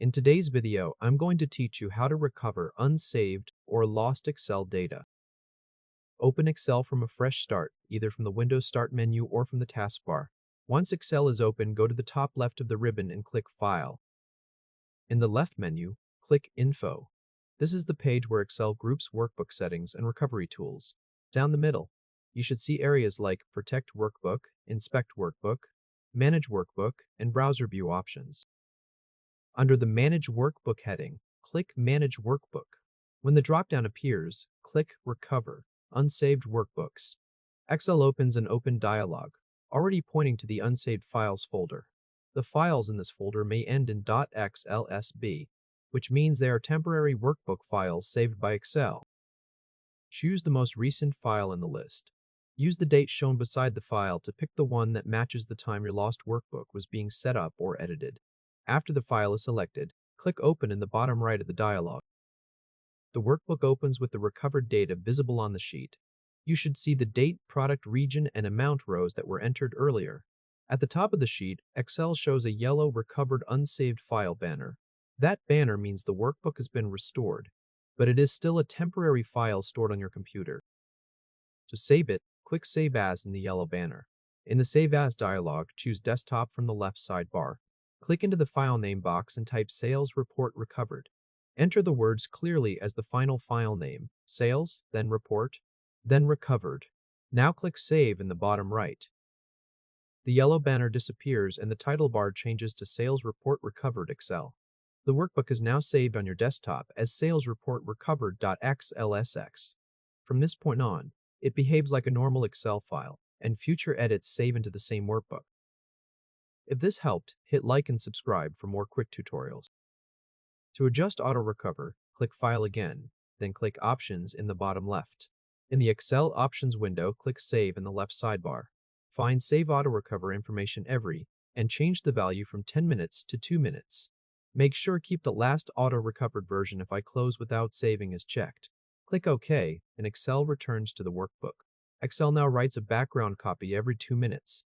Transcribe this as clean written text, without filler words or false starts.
In today's video, I'm going to teach you how to recover unsaved or lost Excel data. Open Excel from a fresh start, either from the Windows Start menu or from the taskbar. Once Excel is open, go to the top left of the ribbon and click File. In the left menu, click Info. This is the page where Excel groups workbook settings and recovery tools. Down the middle, you should see areas like Protect Workbook, Inspect Workbook, Manage Workbook, and Browser View options. Under the Manage Workbook heading, click Manage Workbook. When the dropdown appears, click Recover Unsaved Workbooks. Excel opens an open dialog, already pointing to the Unsaved Files folder. The files in this folder may end in .xlsb, which means they are temporary workbook files saved by Excel. Choose the most recent file in the list. Use the date shown beside the file to pick the one that matches the time your lost workbook was being set up or edited. After the file is selected, click Open in the bottom right of the dialog. The workbook opens with the recovered data visible on the sheet. You should see the date, product, region, and amount rows that were entered earlier. At the top of the sheet, Excel shows a yellow Recovered Unsaved File banner. That banner means the workbook has been restored, but it is still a temporary file stored on your computer. To save it, click Save As in the yellow banner. In the Save As dialog, choose Desktop from the left sidebar. Click into the file name box and type Sales Report Recovered. Enter the words clearly as the final file name, Sales, then Report, then Recovered. Now click Save in the bottom right. The yellow banner disappears and the title bar changes to Sales Report Recovered Excel. The workbook is now saved on your desktop as Sales Report Recovered.xlsx. From this point on, it behaves like a normal Excel file, and future edits save into the same workbook. If this helped, hit like and subscribe for more quick tutorials. To adjust AutoRecover, click File again, then click Options in the bottom left. In the Excel Options window, click Save in the left sidebar. Find Save AutoRecover Information Every and change the value from 10 minutes to 2 minutes. Make sure keep the last auto-recovered version if I close without saving is checked. Click OK, and Excel returns to the workbook. Excel now writes a background copy every 2 minutes.